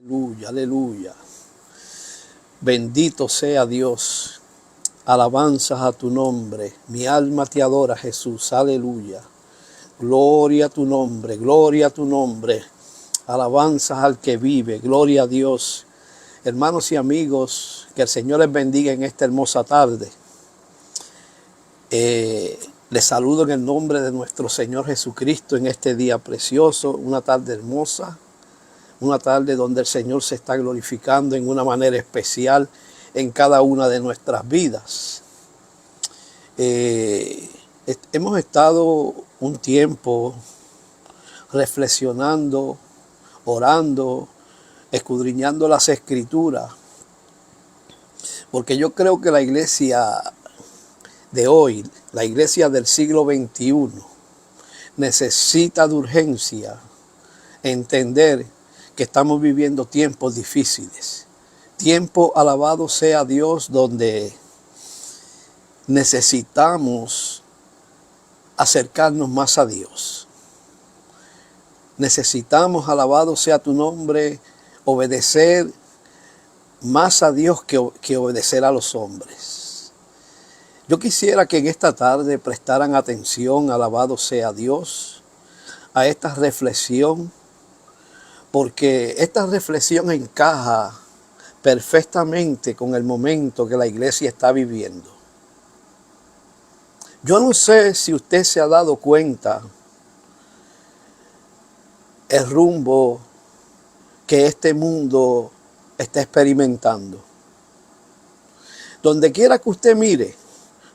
Aleluya, aleluya. Bendito sea Dios. Alabanzas a tu nombre. Mi alma te adora, Jesús. Aleluya. Gloria a tu nombre, gloria a tu nombre. Alabanzas al que vive. Gloria a Dios. Hermanos y amigos, que el Señor les bendiga en esta hermosa tarde. Les saludo en el nombre de nuestro Señor Jesucristo en este día precioso, una tarde hermosa. Una tarde donde el Señor se está glorificando en una manera especial en cada una de nuestras vidas. Hemos estado un tiempo reflexionando, orando, escudriñando las Escrituras, porque yo creo que la iglesia de hoy, la iglesia del siglo XXI, necesita de urgencia entender que estamos viviendo tiempos difíciles. Tiempo, alabado sea Dios, donde necesitamos acercarnos más a Dios. Necesitamos, alabado sea tu nombre, obedecer más a Dios que obedecer a los hombres. Yo quisiera que en esta tarde prestaran atención, alabado sea Dios, a esta reflexión, porque esta reflexión encaja perfectamente con el momento que la iglesia está viviendo. Yo no sé si usted se ha dado cuenta el rumbo que este mundo está experimentando. Donde quiera que usted mire,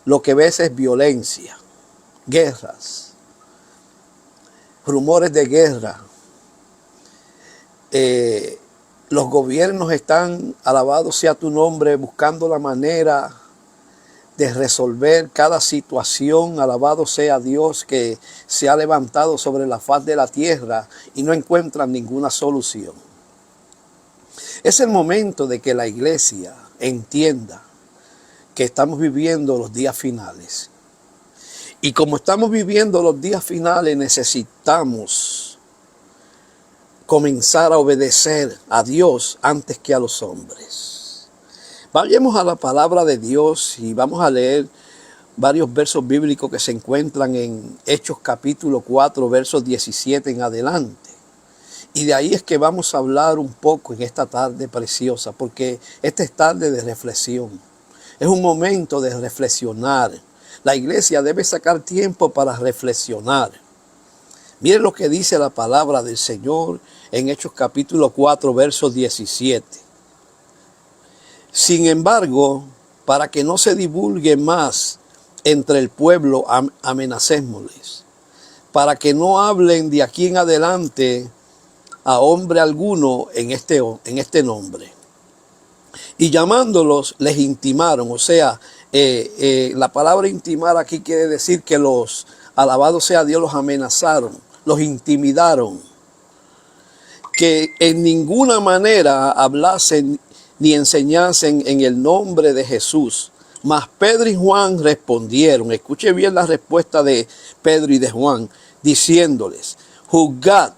lo que ve es violencia, guerras, rumores de guerra. Los gobiernos están, alabado sea tu nombre, buscando la manera de resolver cada situación, alabado sea Dios, que se ha levantado sobre la faz de la tierra y no encuentran ninguna solución. Es el momento de que la iglesia entienda que estamos viviendo los días finales. Y como estamos viviendo los días finales, necesitamos comenzar a obedecer a Dios antes que a los hombres. Vayamos a la palabra de Dios y vamos a leer varios versos bíblicos que se encuentran en Hechos capítulo 4, versos 17 en adelante. Y de ahí es que vamos a hablar un poco en esta tarde preciosa, porque esta es tarde de reflexión. Es un momento de reflexionar. La iglesia debe sacar tiempo para reflexionar. Miren lo que dice la palabra del Señor en Hechos capítulo 4, verso 17. Sin embargo, para que no se divulgue más entre el pueblo, amenacémosles, para que no hablen de aquí en adelante a hombre alguno en este nombre. Y llamándolos, les intimaron, o sea, la palabra intimar aquí quiere decir que los, alabado sea Dios, los amenazaron, los intimidaron, que en ninguna manera hablasen ni enseñasen en el nombre de Jesús. Mas Pedro y Juan respondieron, escuche bien la respuesta de Pedro y de Juan, diciéndoles, juzgad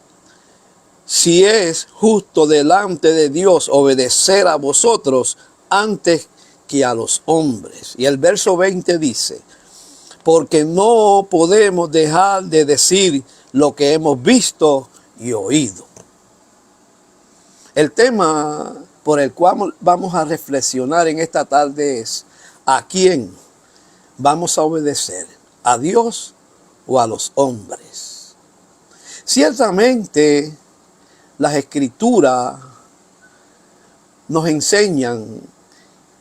si es justo delante de Dios obedecer a vosotros antes que a los hombres. Y el verso 20 dice, porque no podemos dejar de decir lo que hemos visto y oído. El tema por el cual vamos a reflexionar en esta tarde es, ¿a quién vamos a obedecer? ¿A Dios o a los hombres? Ciertamente, las Escrituras nos enseñan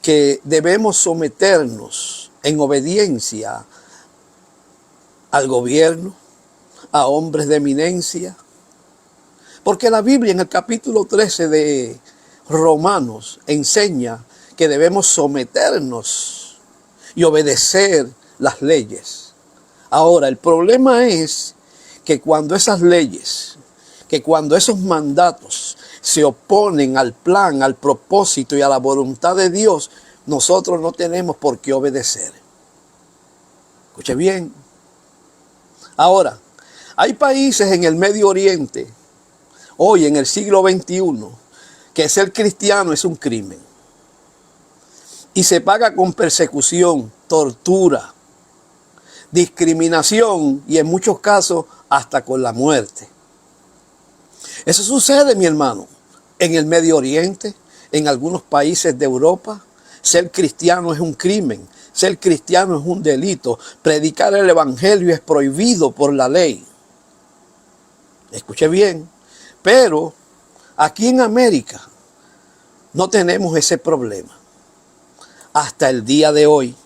que debemos someternos en obediencia al gobierno, a hombres de eminencia. Porque la Biblia en el capítulo 13 de Romanos enseña que debemos someternos y obedecer las leyes. Ahora, el problema es que cuando esas leyes, que cuando esos mandatos se oponen al plan, al propósito y a la voluntad de Dios, nosotros no tenemos por qué obedecer. Escuche bien. Ahora, hay países en el Medio Oriente, hoy en el siglo XXI, que ser cristiano es un crimen. Y se paga con persecución, tortura, discriminación y en muchos casos hasta con la muerte. Eso sucede, mi hermano, en el Medio Oriente, en algunos países de Europa. Ser cristiano es un crimen, ser cristiano es un delito. Predicar el evangelio es prohibido por la ley. Escuche bien, pero aquí en América no tenemos ese problema hasta el día de hoy,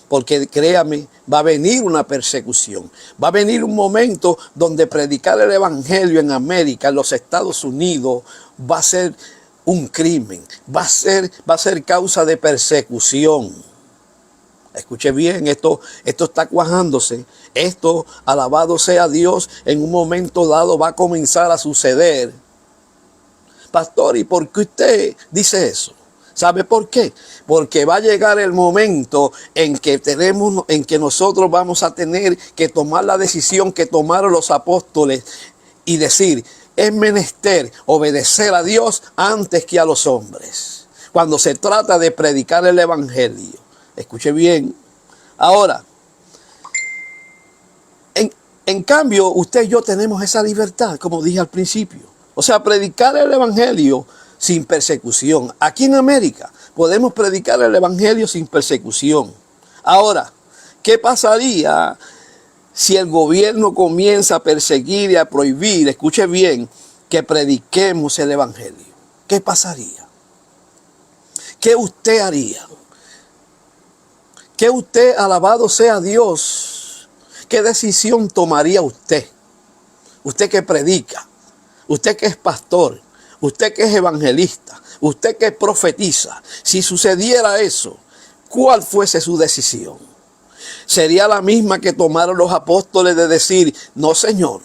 porque créame, va a venir una persecución, va a venir un momento donde predicar el evangelio en América, en los Estados Unidos, va a ser un crimen, va a ser causa de persecución. Escuche bien, esto está cuajándose. Esto, alabado sea Dios, en un momento dado va a comenzar a suceder. Pastor, ¿y por qué usted dice eso? ¿Sabe por qué? Porque va a llegar el momento en que nosotros vamos a tener que tomar la decisión que tomaron los apóstoles y decir, es menester obedecer a Dios antes que a los hombres. Cuando se trata de predicar el evangelio. Escuche bien. Ahora, en cambio, usted y yo tenemos esa libertad, como dije al principio. O sea, predicar el evangelio sin persecución. Aquí en América podemos predicar el evangelio sin persecución. Ahora, ¿qué pasaría si el gobierno comienza a perseguir y a prohibir, escuche bien, que prediquemos el evangelio? ¿Qué pasaría? ¿Qué usted haría? ¿Qué usted, alabado sea Dios, qué decisión tomaría usted? Usted que predica, usted que es pastor, usted que es evangelista, usted que profetiza. Si sucediera eso, ¿cuál fuese su decisión? ¿Sería la misma que tomaron los apóstoles de decir, no Señor,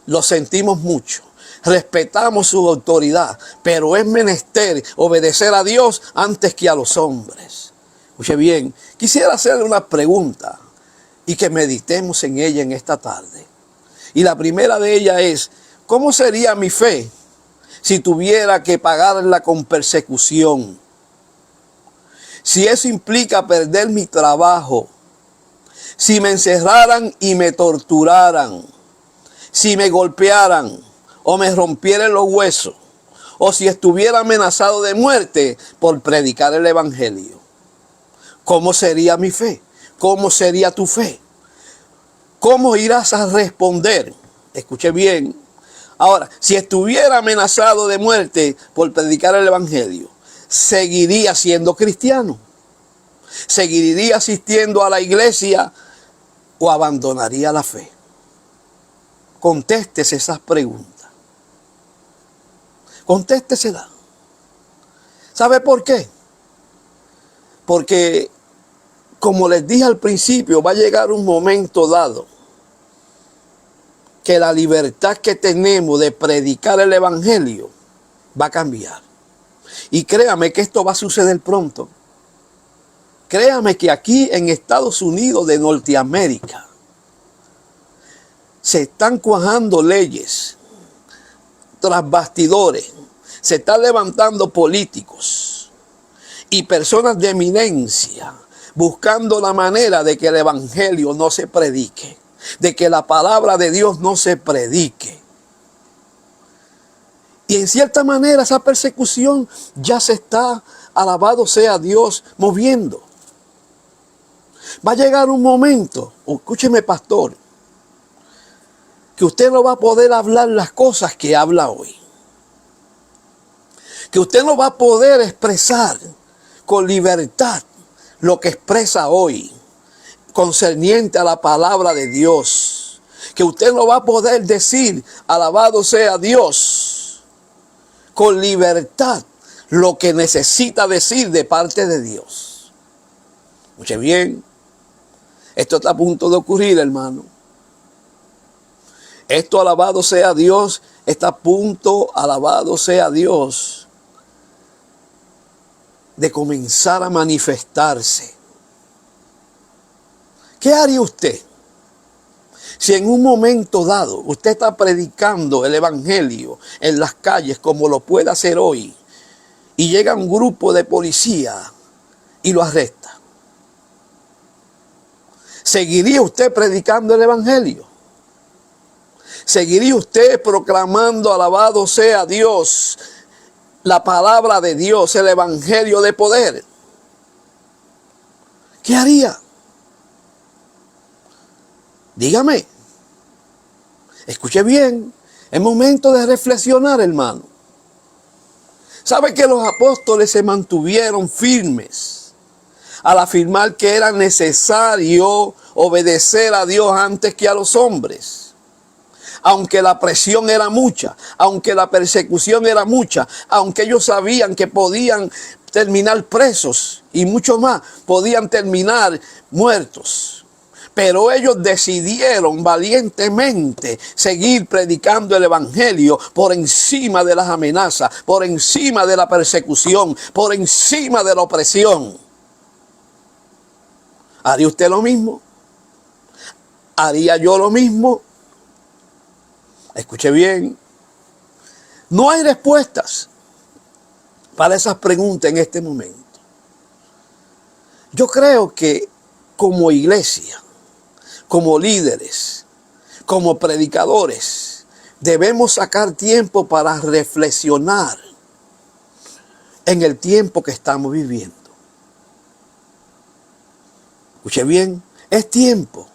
lo sentimos mucho, respetamos su autoridad, pero es menester obedecer a Dios antes que a los hombres? Escuche bien, quisiera hacerle una pregunta y que meditemos en ella en esta tarde. Y la primera de ellas es, ¿cómo sería mi fe si tuviera que pagarla con persecución? Si eso implica perder mi trabajo, si me encerraran y me torturaran, si me golpearan o me rompieran los huesos, o si estuviera amenazado de muerte por predicar el evangelio. ¿Cómo sería mi fe? ¿Cómo sería tu fe? ¿Cómo irás a responder? Escuche bien. Ahora, si estuviera amenazado de muerte por predicar el evangelio, ¿seguiría siendo cristiano? ¿Seguiría asistiendo a la iglesia o abandonaría la fe? Contéstese esas preguntas. Contéstesela. ¿Sabe por qué? Porque, como les dije al principio, va a llegar un momento dado que la libertad que tenemos de predicar el evangelio va a cambiar. Y créame que esto va a suceder pronto. Créame que aquí en Estados Unidos de Norteamérica se están cuajando leyes tras bastidores. Se están levantando políticos y personas de eminencia buscando la manera de que el evangelio no se predique, de que la palabra de Dios no se predique. Y en cierta manera esa persecución ya se está, alabado sea Dios, moviendo. Va a llegar un momento, escúcheme pastor, que usted no va a poder hablar las cosas que habla hoy. Que usted no va a poder expresar con libertad lo que expresa hoy, concerniente a la palabra de Dios. Que usted no va a poder decir, alabado sea Dios, con libertad lo que necesita decir de parte de Dios. Escuche bien, esto está a punto de ocurrir, hermano. Esto, alabado sea Dios, está a punto, alabado sea Dios, de comenzar a manifestarse. ¿Qué haría usted si en un momento dado usted está predicando el evangelio en las calles como lo puede hacer hoy y llega un grupo de policía y lo arresta. ¿Seguiría usted predicando el evangelio? ¿Seguiría usted proclamando alabado sea Dios, la palabra de Dios, el evangelio de poder? ¿Qué haría? Dígame. Escuche bien. Es momento de reflexionar, hermano. ¿Sabe que los apóstoles se mantuvieron firmes al afirmar que era necesario obedecer a Dios antes que a los hombres? Aunque la presión era mucha, aunque la persecución era mucha, aunque ellos sabían que podían terminar presos y mucho más, podían terminar muertos. Pero ellos decidieron valientemente seguir predicando el evangelio por encima de las amenazas, por encima de la persecución, por encima de la opresión. ¿Haría usted lo mismo? ¿Haría yo lo mismo? Escuche bien. No hay respuestas para esas preguntas en este momento. Yo creo que como iglesia, como líderes, como predicadores, debemos sacar tiempo para reflexionar en el tiempo que estamos viviendo. Escuche bien, es tiempo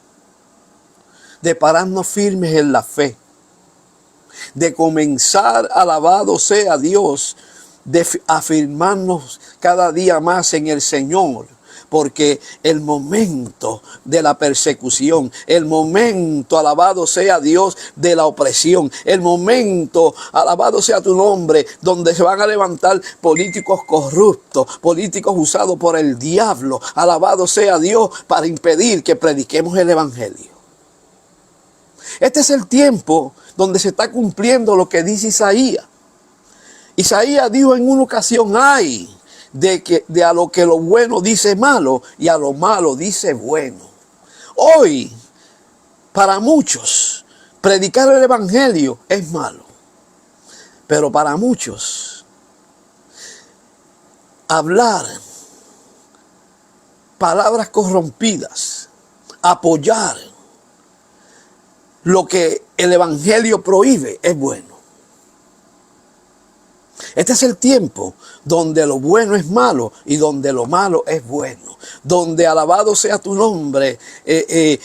de pararnos firmes en la fe, de comenzar, alabado sea Dios, de afirmarnos cada día más en el Señor. Porque el momento de la persecución, el momento, alabado sea Dios, de la opresión, el momento, alabado sea tu nombre, donde se van a levantar políticos corruptos, políticos usados por el diablo, alabado sea Dios, para impedir que prediquemos el evangelio. Este es el tiempo donde se está cumpliendo lo que dice Isaías. Isaías dijo en una ocasión, ¡ay! De a lo que lo bueno dice malo y a lo malo dice bueno. Hoy, para muchos, predicar el evangelio es malo. Pero para muchos, hablar palabras corrompidas, apoyar lo que el evangelio prohíbe es bueno. Este es el tiempo donde lo bueno es malo y donde lo malo es bueno. Donde alabado sea tu nombre, el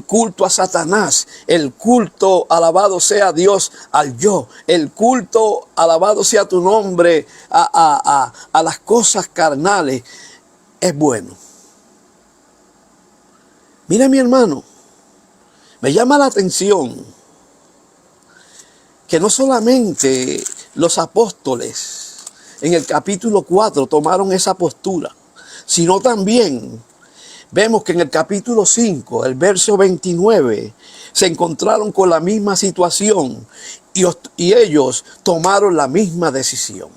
culto a Satanás, el culto alabado sea Dios al yo, el culto alabado sea tu nombre a las cosas carnales es bueno. Mire mi hermano, me llama la atención que no solamente los apóstoles en el capítulo 4 tomaron esa postura, sino también vemos que en el capítulo 5, el verso 29, se encontraron con la misma situación y ellos tomaron la misma decisión.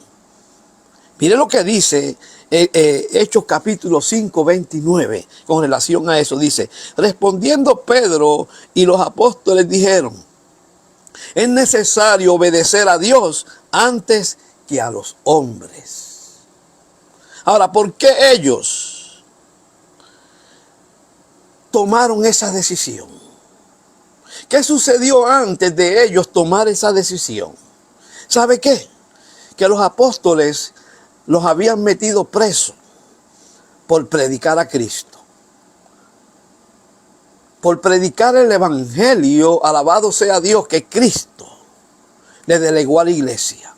Mire lo que dice Hechos capítulo 5, 29, con relación a eso. Dice, respondiendo Pedro y los apóstoles dijeron, es necesario obedecer a Dios antes que a los hombres. Ahora, ¿por qué ellos tomaron esa decisión? ¿Qué sucedió antes de ellos tomar esa decisión? ¿Sabe qué? Que los apóstoles los habían metido presos por predicar a Cristo. Por predicar el evangelio, alabado sea Dios, que Cristo le delegó a la iglesia.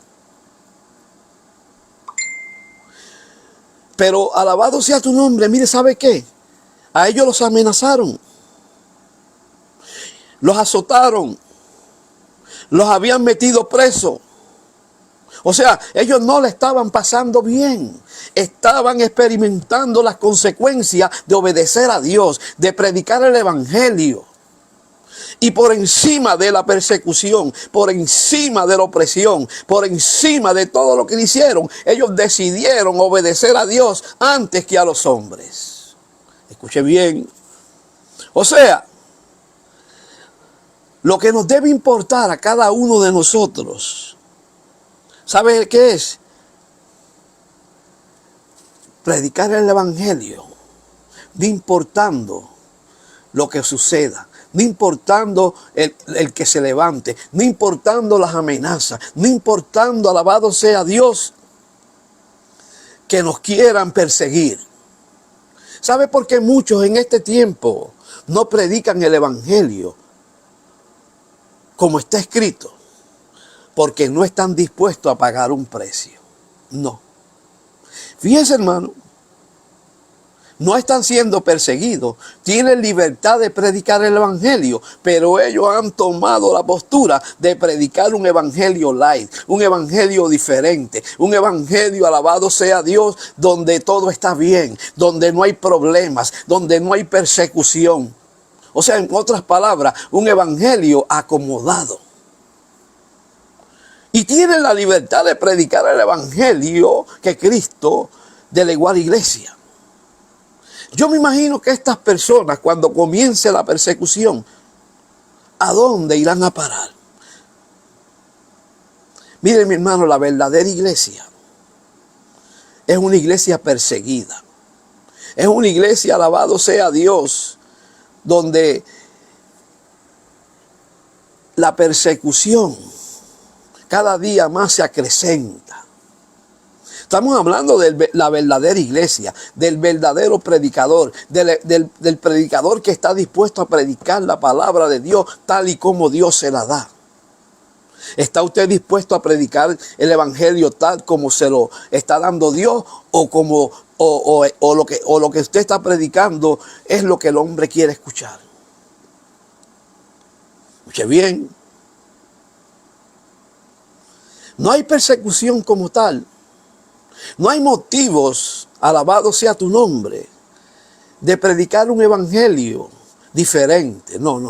Pero alabado sea tu nombre, mire, ¿sabe qué? A ellos los amenazaron, los azotaron, los habían metido presos. O sea, ellos no le estaban pasando bien. Estaban experimentando las consecuencias de obedecer a Dios, de predicar el evangelio. Y por encima de la persecución, por encima de la opresión, por encima de todo lo que hicieron, ellos decidieron obedecer a Dios antes que a los hombres. Escuche bien. O sea, lo que nos debe importar a cada uno de nosotros, ¿sabe qué es? predicar el evangelio, no importando lo que suceda, no importando el que se levante, no importando las amenazas, no importando, alabado sea Dios, que nos quieran perseguir. ¿Sabe por qué muchos en este tiempo no predican el evangelio como está escrito? Porque no están dispuestos a pagar un precio. No. Fíjense, hermano, no están siendo perseguidos, tienen libertad de predicar el evangelio, pero ellos han tomado la postura de predicar un evangelio light, un evangelio diferente, un evangelio, alabado sea Dios, donde todo está bien, donde no hay problemas, donde no hay persecución. O sea, en otras palabras, un evangelio acomodado. Y tienen la libertad de predicar el evangelio que Cristo delegó a la iglesia. Yo me imagino que estas personas, cuando comience la persecución, ¿a dónde irán a parar? Miren, mi hermano, la verdadera iglesia es una iglesia perseguida. Es una iglesia, alabado sea Dios, donde la persecución cada día más se acrecenta. Estamos hablando de la verdadera iglesia, del verdadero predicador, del predicador que está dispuesto a predicar la palabra de Dios tal y como Dios se la da. ¿Está usted dispuesto a predicar el evangelio tal como se lo está dando Dios o lo que usted está predicando es lo que el hombre quiere escuchar? Escuche bien. No hay persecución como tal. No hay motivos, alabado sea tu nombre, de predicar un evangelio diferente. No.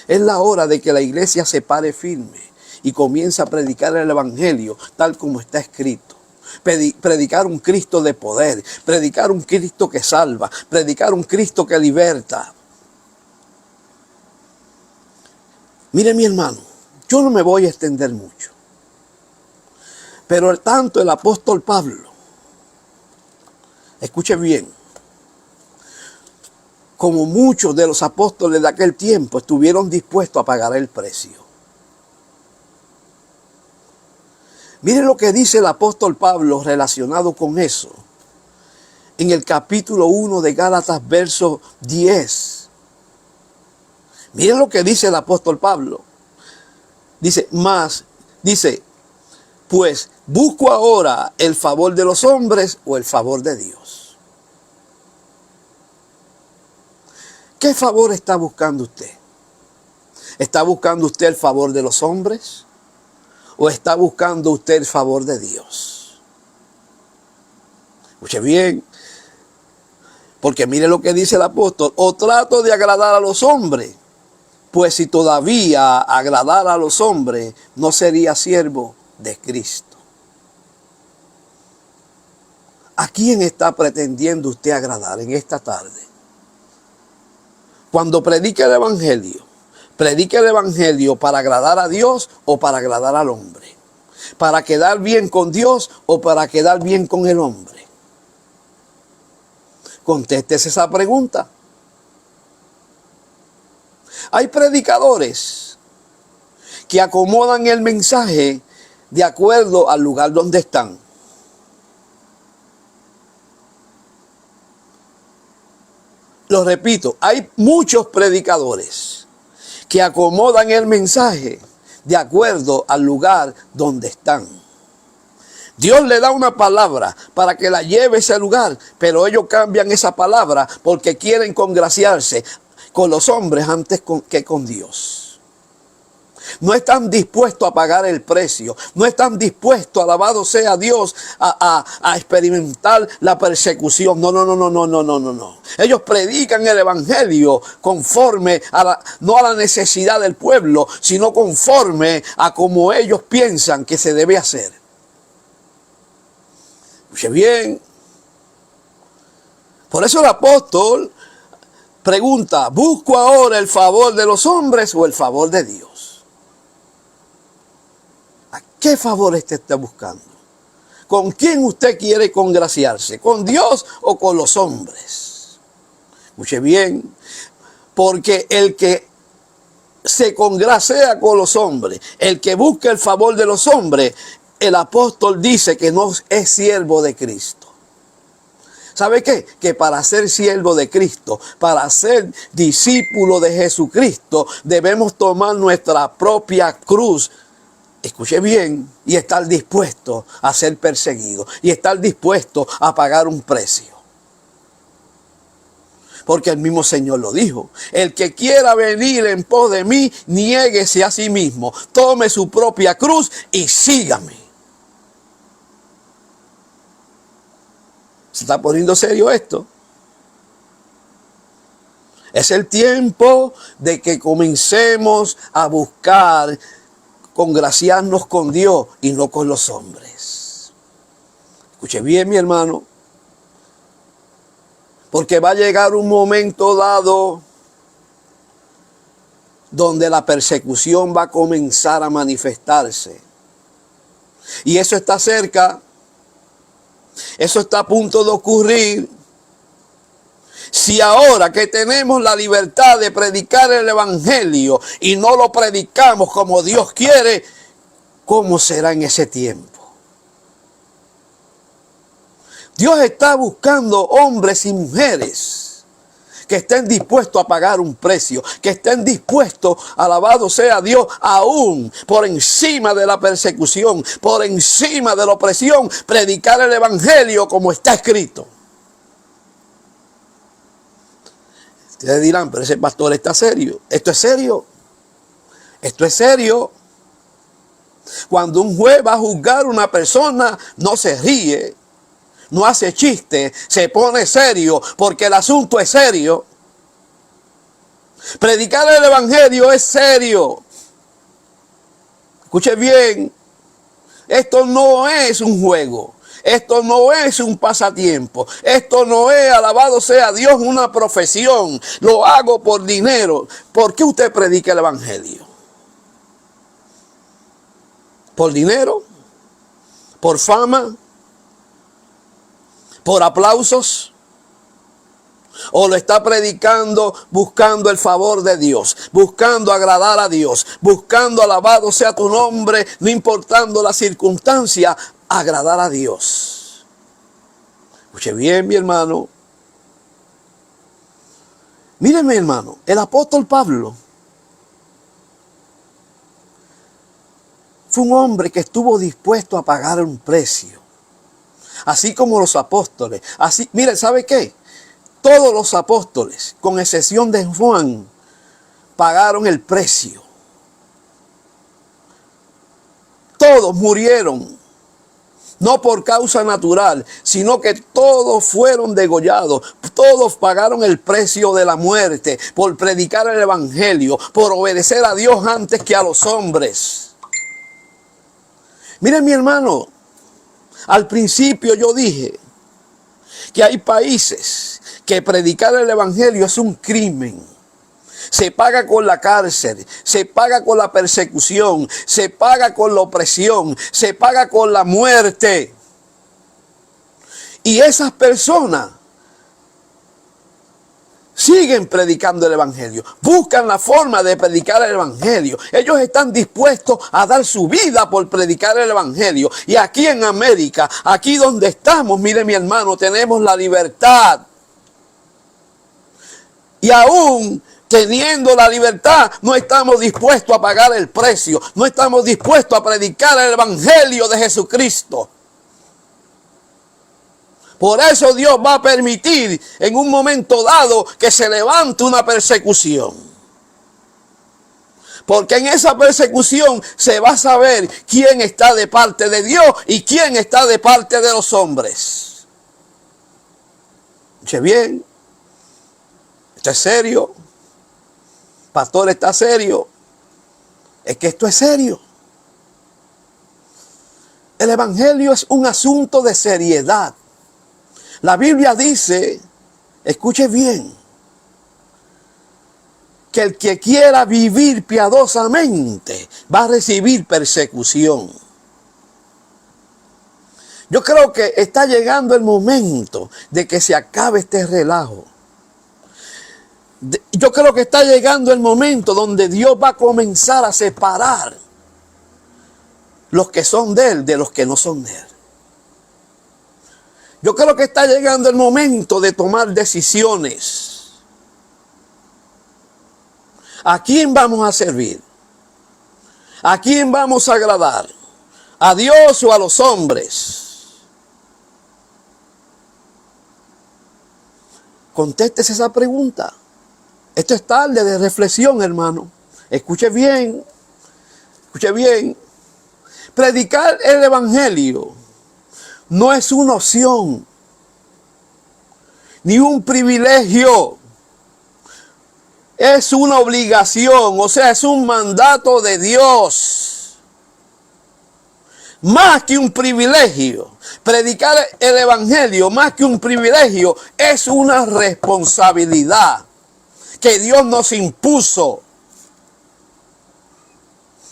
Es la hora de que la iglesia se pare firme y comience a predicar el evangelio tal como está escrito. Predicar un Cristo de poder, predicar un Cristo que salva, predicar un Cristo que liberta. Mire, mi hermano, yo no me voy a extender mucho. Pero tanto el apóstol Pablo, escuche bien, como muchos de los apóstoles de aquel tiempo estuvieron dispuestos a pagar el precio. Mire lo que dice el apóstol Pablo relacionado con eso. En el capítulo 1 de Gálatas, verso 10. Mire lo que dice el apóstol Pablo. Dice, pues, ¿busco ahora el favor de los hombres o el favor de Dios? ¿Qué favor está buscando usted? ¿Está buscando usted el favor de los hombres o está buscando usted el favor de Dios? Escuche bien, porque mire lo que dice el apóstol, o trato de agradar a los hombres, pues si todavía agradara a los hombres, no sería siervo de Cristo. ¿A quién está pretendiendo usted agradar en esta tarde? Cuando predique el evangelio para agradar a Dios o para agradar al hombre, para quedar bien con Dios o para quedar bien con el hombre. Contéstese esa pregunta. Hay predicadores que acomodan el mensaje de acuerdo al lugar donde están. Lo repito, hay muchos predicadores que acomodan el mensaje de acuerdo al lugar donde están. Dios le da una palabra para que la lleve a ese lugar, pero ellos cambian esa palabra porque quieren congraciarse con los hombres antes que con Dios. No están dispuestos a pagar el precio. No están dispuestos, alabado sea Dios, a experimentar la persecución. No. Ellos predican el evangelio conforme no a la necesidad del pueblo, sino conforme a como ellos piensan que se debe hacer. Escuche bien. Por eso el apóstol pregunta, ¿busco ahora el favor de los hombres o el favor de Dios? ¿A qué favor usted está buscando? ¿Con quién usted quiere congraciarse? ¿Con Dios o con los hombres? Escuche bien, porque el que se congracia con los hombres, el que busca el favor de los hombres, el apóstol dice que no es siervo de Cristo. ¿Sabe qué? Que para ser siervo de Cristo, para ser discípulo de Jesucristo, debemos tomar nuestra propia cruz. Escuche bien, y estar dispuesto a ser perseguido, y estar dispuesto a pagar un precio. Porque el mismo Señor lo dijo. El que quiera venir en pos de mí, niéguese a sí mismo, tome su propia cruz y sígame. ¿Se está poniendo serio esto? Es el tiempo de que comencemos a buscar congraciarnos con Dios y no con los hombres. Escuche bien, mi hermano. Porque va a llegar un momento dado donde la persecución va a comenzar a manifestarse. Y eso está cerca. Eso está a punto de ocurrir. Si ahora que tenemos la libertad de predicar el evangelio y no lo predicamos como Dios quiere, ¿cómo será en ese tiempo? Dios está buscando hombres y mujeres que estén dispuestos a pagar un precio, que estén dispuestos, alabado sea Dios, aún por encima de la persecución, por encima de la opresión, predicar el evangelio como está escrito. Ustedes dirán, pero ese pastor está serio. Esto es serio. Esto es serio. Cuando un juez va a juzgar a una persona, no se ríe, no hace chiste, se pone serio, porque el asunto es serio. Predicar el evangelio es serio. Escuche bien, esto no es un juego. Esto no es un pasatiempo. Esto no es, alabado sea Dios, una profesión. Lo hago por dinero. ¿Por qué usted predica el evangelio? ¿Por dinero? ¿Por fama? ¿Por aplausos? ¿O lo está predicando buscando el favor de Dios, buscando agradar a Dios, buscando, alabado sea tu nombre, no importando la circunstancia, agradar a Dios? Escuche bien, mi hermano. Míreme, hermano, el apóstol Pablo fue un hombre que estuvo dispuesto a pagar un precio. Así como los apóstoles. Así, mire, ¿sabe qué? Todos los apóstoles, con excepción de Juan, pagaron el precio. Todos murieron. No por causa natural, sino que todos fueron degollados. Todos pagaron el precio de la muerte por predicar el evangelio, por obedecer a Dios antes que a los hombres. Miren, mi hermano, al principio yo dije que hay países que predicar el evangelio es un crimen. Se paga con la cárcel, se paga con la persecución, se paga con la opresión, se paga con la muerte. Y esas personas siguen predicando el evangelio, buscan la forma de predicar el evangelio. Ellos están dispuestos a dar su vida por predicar el evangelio. Y aquí en América, aquí donde estamos, mire mi hermano, tenemos la libertad. Y aún teniendo la libertad, no estamos dispuestos a pagar el precio. No estamos dispuestos a predicar el evangelio de Jesucristo. Por eso Dios va a permitir en un momento dado que se levante una persecución. Porque en esa persecución se va a saber quién está de parte de Dios y quién está de parte de los hombres. Escuche bien. Esto es serio. Pastor, está serio. Es que esto es serio. El evangelio es un asunto de seriedad. La Biblia dice, escuche bien, que el que quiera vivir piadosamente va a recibir persecución. Yo creo que está llegando el momento de que se acabe este relajo. Yo creo que está llegando el momento donde Dios va a comenzar a separar los que son de Él de los que no son de Él. Yo creo que está llegando el momento de tomar decisiones. ¿A quién vamos a servir? ¿A quién vamos a agradar? ¿A Dios o a los hombres? Contéstese esa pregunta. Esto es tarde de reflexión, hermano. Escuche bien. Escuche bien. Predicar el evangelio no es una opción, ni un privilegio. Es una obligación, o sea, es un mandato de Dios. Más que un privilegio. Predicar el evangelio, más que un privilegio, es una responsabilidad que Dios nos impuso.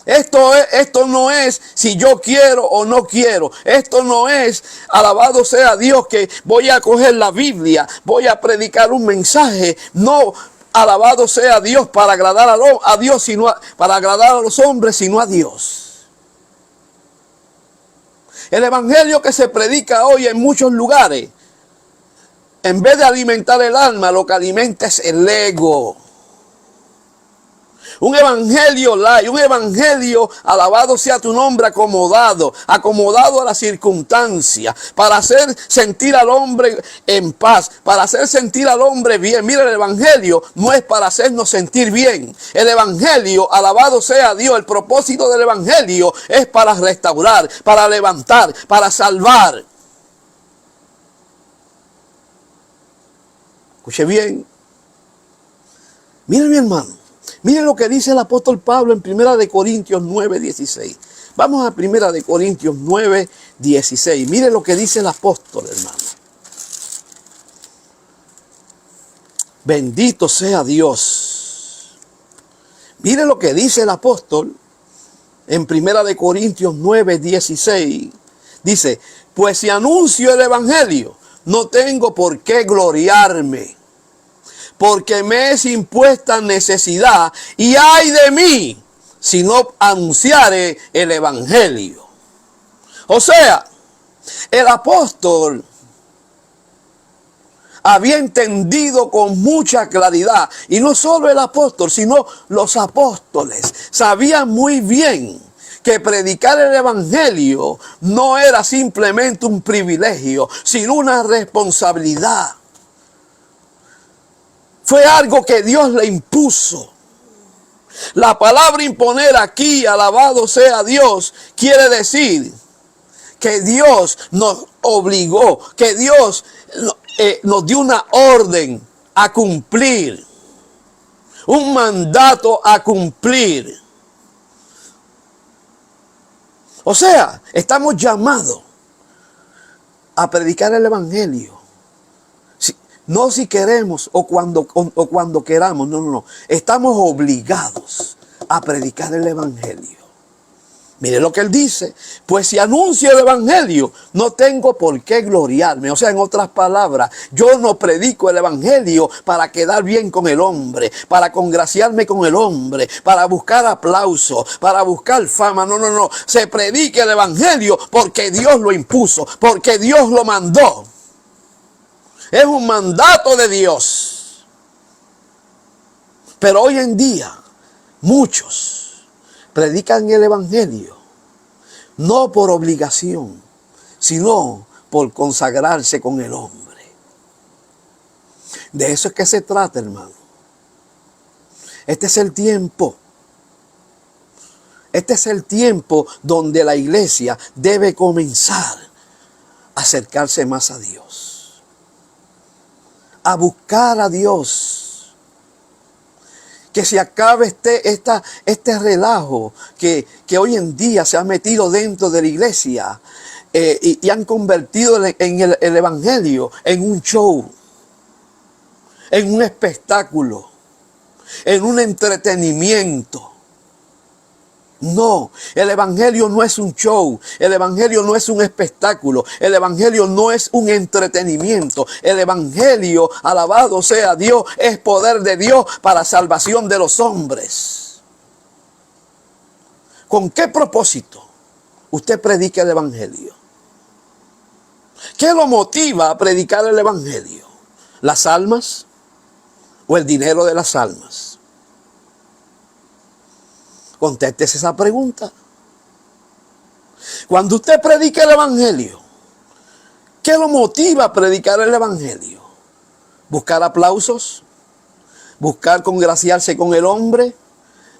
Esto no es si yo quiero o no quiero. Esto no es, alabado sea Dios, que voy a coger la Biblia, voy a predicar un mensaje. No, alabado sea Dios para agradar a Dios, para agradar a los hombres, sino a Dios. El evangelio que se predica hoy en muchos lugares, en vez de alimentar el alma, lo que alimenta es el ego. Un evangelio light, un evangelio, alabado sea tu nombre, acomodado a la circunstancia, para hacer sentir al hombre en paz, para hacer sentir al hombre bien. Mira, el evangelio no es para hacernos sentir bien. El evangelio, alabado sea Dios, el propósito del evangelio es para restaurar, para levantar, para salvar. Escuche bien. Mire, mi hermano. Miren lo que dice el apóstol Pablo en 1 Corintios 9:16. Vamos a 1 Corintios 9:16. Miren lo que dice el apóstol, hermano. Bendito sea Dios. Miren lo que dice el apóstol en 1 Corintios 9:16. Dice, pues si anuncio el evangelio, no tengo por qué gloriarme, porque me es impuesta necesidad, y ay de mí si no anunciare el evangelio. O sea, el apóstol había entendido con mucha claridad, y no solo el apóstol, sino los apóstoles sabían muy bien que predicar el evangelio no era simplemente un privilegio, sino una responsabilidad. Fue algo que Dios le impuso. La palabra imponer aquí, alabado sea Dios, quiere decir que Dios nos obligó, que Dios nos dio una orden a cumplir, un mandato a cumplir. O sea, estamos llamados a predicar el evangelio. No si queremos o cuando queramos, no. Estamos obligados a predicar el evangelio. Mire lo que él dice, pues si anuncio el evangelio, no tengo por qué gloriarme. O sea, en otras palabras, yo no predico el evangelio para quedar bien con el hombre, para congraciarme con el hombre, para buscar aplauso, para buscar fama. No. Se predica el evangelio porque Dios lo impuso, porque Dios lo mandó. Es un mandato de Dios. Pero hoy en día, muchos predican el evangelio no por obligación, sino por consagrarse con el hombre. De eso es que se trata, hermano. Este es el tiempo. Este es el tiempo donde la iglesia debe comenzar a acercarse más a Dios, a Dios. Que se acabe este relajo que hoy en día se ha metido dentro de la iglesia y han convertido en el evangelio en un show, en un espectáculo, en un entretenimiento. No, el evangelio no es un show, el evangelio no es un espectáculo, el evangelio no es un entretenimiento. El evangelio, alabado sea Dios, es poder de Dios para salvación de los hombres. ¿Con qué propósito usted predica el evangelio? ¿Qué lo motiva a predicar el evangelio? ¿Las almas o el dinero de las almas? Contéstese esa pregunta. Cuando usted predica el evangelio, ¿qué lo motiva a predicar el evangelio? ¿Buscar aplausos? ¿Buscar congraciarse con el hombre?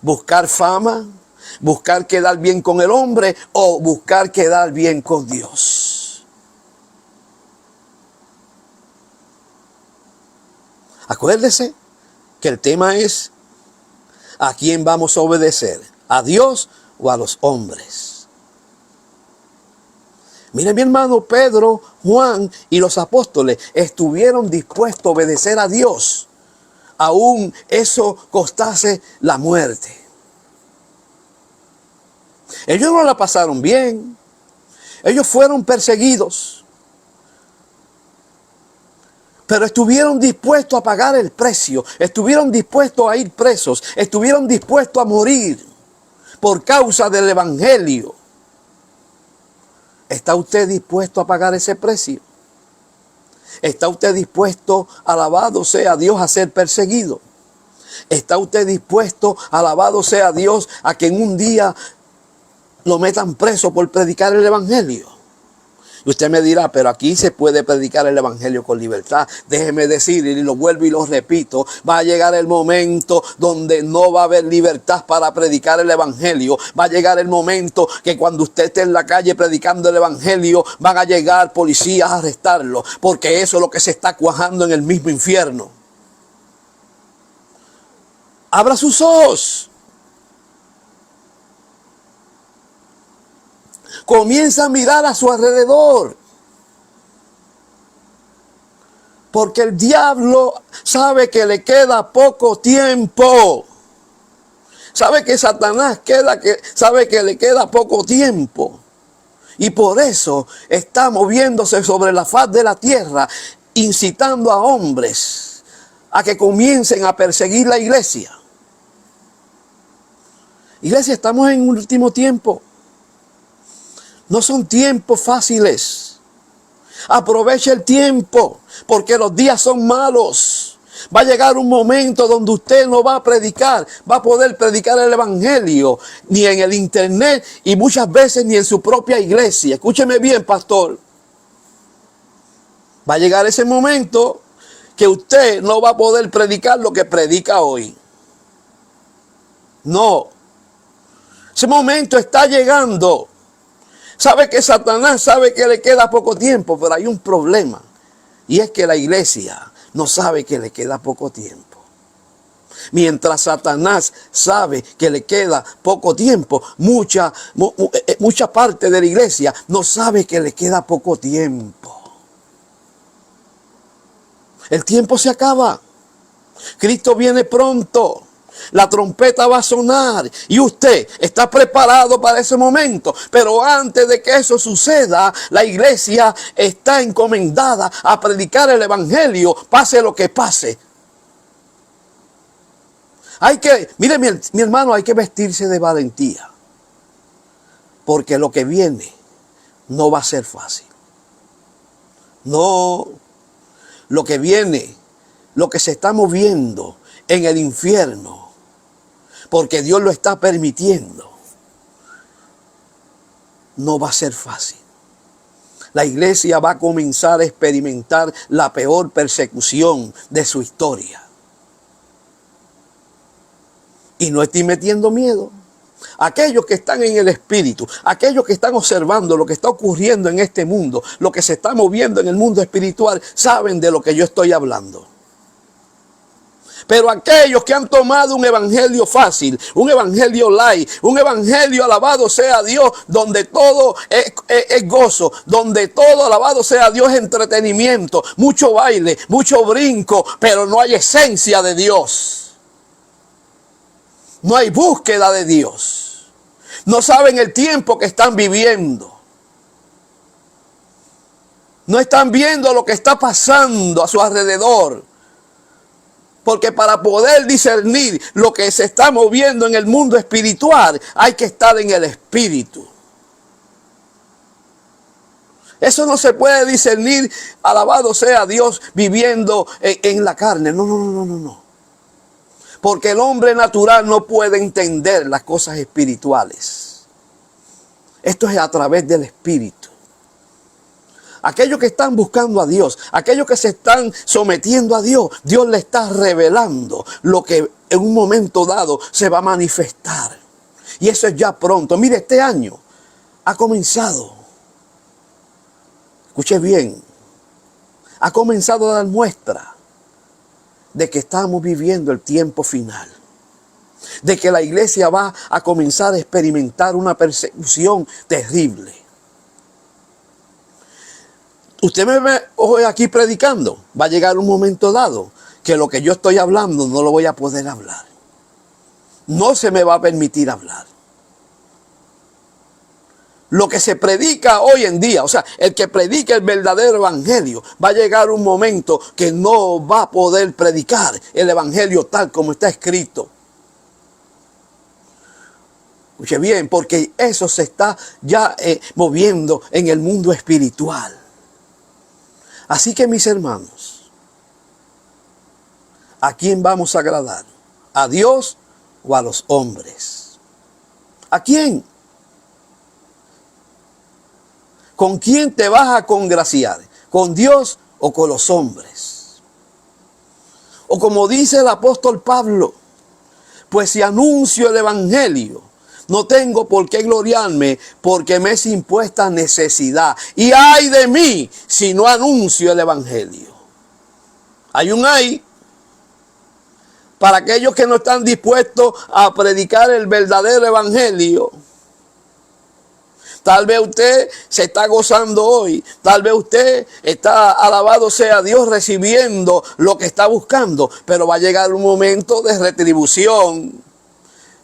¿Buscar fama? ¿Buscar quedar bien con el hombre? ¿O buscar quedar bien con Dios? Acuérdese que el tema es: ¿a quién vamos a obedecer? ¿A Dios o a los hombres? Mire, mi hermano, Pedro, Juan y los apóstoles estuvieron dispuestos a obedecer a Dios, aún eso costase la muerte. Ellos no la pasaron bien. Ellos fueron perseguidos, pero estuvieron dispuestos a pagar el precio. Estuvieron dispuestos a ir presos. Estuvieron dispuestos a morir por causa del evangelio. ¿Está usted dispuesto a pagar ese precio? ¿Está usted dispuesto, alabado sea Dios, a ser perseguido? ¿Está usted dispuesto, alabado sea Dios, a que en un día lo metan preso por predicar el evangelio? Y usted me dirá, pero aquí se puede predicar el evangelio con libertad. Déjeme decir, y lo vuelvo y lo repito, va a llegar el momento donde no va a haber libertad para predicar el evangelio. Va a llegar el momento que cuando usted esté en la calle predicando el evangelio, van a llegar policías a arrestarlo, porque eso es lo que se está cuajando en el mismo infierno. Abra sus ojos. Comienza a mirar a su alrededor. Porque el diablo sabe que le queda poco tiempo. Sabe que Satanás sabe que le queda poco tiempo. Y por eso está moviéndose sobre la faz de la tierra, incitando a hombres a que comiencen a perseguir la iglesia. Iglesia, estamos en un último tiempo. No son tiempos fáciles. Aproveche el tiempo, porque los días son malos. Va a llegar un momento donde usted no va a predicar, va a poder predicar el evangelio, ni en el internet y muchas veces ni en su propia iglesia. Escúcheme bien, pastor. Va a llegar ese momento que usted no va a poder predicar lo que predica hoy. No. Ese momento está llegando. Sabe que Satanás sabe que le queda poco tiempo, pero hay un problema. Y es que la iglesia no sabe que le queda poco tiempo. Mientras Satanás sabe que le queda poco tiempo, mucha parte de la iglesia no sabe que le queda poco tiempo. El tiempo se acaba. Cristo viene pronto. La trompeta va a sonar y usted está preparado para ese momento. Pero antes de que eso suceda, la iglesia está encomendada a predicar el evangelio, pase lo que pase. Mire mi hermano, hay que vestirse de valentía. Porque lo que viene no va a ser fácil. No, lo que viene, lo que se está moviendo en el infierno, porque Dios lo está permitiendo, no va a ser fácil. La iglesia va a comenzar a experimentar la peor persecución de su historia. Y no estoy metiendo miedo. Aquellos que están en el espíritu, aquellos que están observando lo que está ocurriendo en este mundo, lo que se está moviendo en el mundo espiritual, saben de lo que yo estoy hablando. Pero aquellos que han tomado un evangelio fácil, un evangelio light, un evangelio, alabado sea Dios, donde todo es gozo, donde todo, alabado sea Dios, es entretenimiento, mucho baile, mucho brinco, pero no hay esencia de Dios. No hay búsqueda de Dios. No saben el tiempo que están viviendo. No están viendo lo que está pasando a su alrededor. Porque para poder discernir lo que se está moviendo en el mundo espiritual, hay que estar en el espíritu. Eso no se puede discernir, alabado sea Dios, viviendo en la carne. No, no, no, no, no. Porque el hombre natural no puede entender las cosas espirituales. Esto es a través del espíritu. Aquellos que están buscando a Dios, aquellos que se están sometiendo a Dios, Dios le está revelando lo que en un momento dado se va a manifestar. Y eso es ya pronto. Mire, este año ha comenzado. Escuche bien. Ha comenzado a dar muestra de que estamos viviendo el tiempo final. De que la iglesia va a comenzar a experimentar una persecución terrible. Usted me ve hoy aquí predicando. Va a llegar un momento dado que lo que yo estoy hablando no lo voy a poder hablar. No se me va a permitir hablar. Lo que se predica hoy en día, o sea, el que predica el verdadero evangelio, va a llegar un momento que no va a poder predicar el evangelio tal como está escrito. Escuche bien, porque eso se está ya moviendo en el mundo espiritual. Así que mis hermanos, ¿a quién vamos a agradar? ¿A Dios o a los hombres? ¿A quién? ¿Con quién te vas a congraciar? ¿Con Dios o con los hombres? O como dice el apóstol Pablo, pues si anuncio el evangelio, no tengo por qué gloriarme porque me es impuesta necesidad. Y ay de mí si no anuncio el evangelio. Hay un ay para aquellos que no están dispuestos a predicar el verdadero evangelio. Tal vez usted se está gozando hoy. Tal vez usted está, alabado sea Dios, recibiendo lo que está buscando. Pero va a llegar un momento de retribución.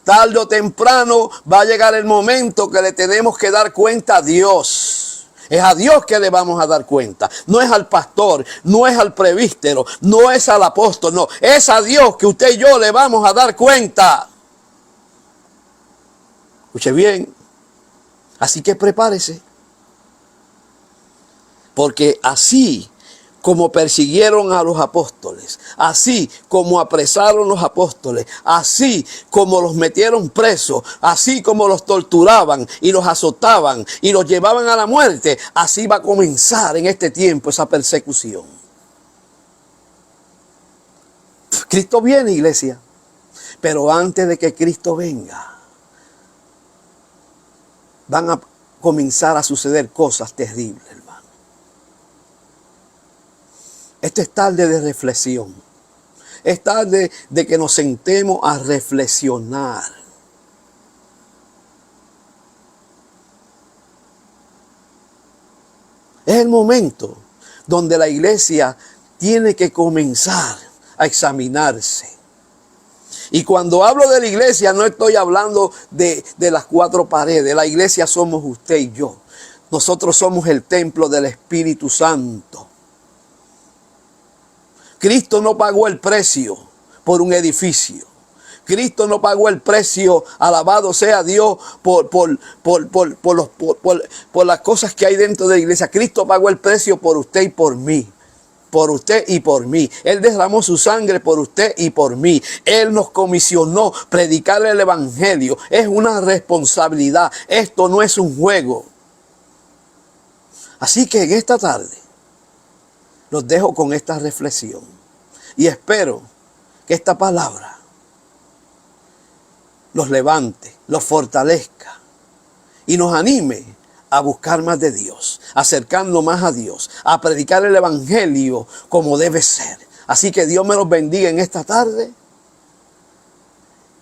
Tarde o temprano va a llegar el momento que le tenemos que dar cuenta a Dios. Es a Dios que le vamos a dar cuenta. No es al pastor, no es al presbítero, no es al apóstol, no. Es a Dios que usted y yo le vamos a dar cuenta. Escuche bien. Así que prepárese. Porque así como persiguieron a los apóstoles, así como apresaron los apóstoles, así como los metieron presos, así como los torturaban y los azotaban y los llevaban a la muerte, así va a comenzar en este tiempo esa persecución. Cristo viene, iglesia, pero antes de que Cristo venga, van a comenzar a suceder cosas terribles, hermano. Esto es tarde de reflexión. Es tarde de que nos sentemos a reflexionar. Es el momento donde la iglesia tiene que comenzar a examinarse. Y cuando hablo de la iglesia no estoy hablando de las cuatro paredes. La iglesia somos usted y yo. Nosotros somos el templo del Espíritu Santo. Cristo no pagó el precio por un edificio. Cristo no pagó el precio, alabado sea Dios, por las cosas que hay dentro de la iglesia. Cristo pagó el precio por usted y por mí. Por usted y por mí. Él derramó su sangre por usted y por mí. Él nos comisionó predicar el evangelio. Es una responsabilidad. Esto no es un juego. Así que en esta tarde los dejo con esta reflexión. Y espero que esta palabra los levante, los fortalezca y nos anime a buscar más de Dios, acercarnos más a Dios, a predicar el evangelio como debe ser. Así que Dios me los bendiga en esta tarde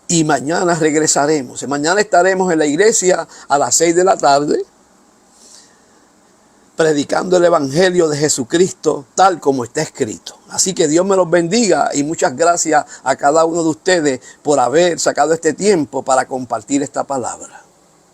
y mañana regresaremos. Mañana estaremos en la iglesia a las 6 de la tarde predicando el evangelio de Jesucristo tal como está escrito. Así que Dios me los bendiga y muchas gracias a cada uno de ustedes por haber sacado este tiempo para compartir esta palabra.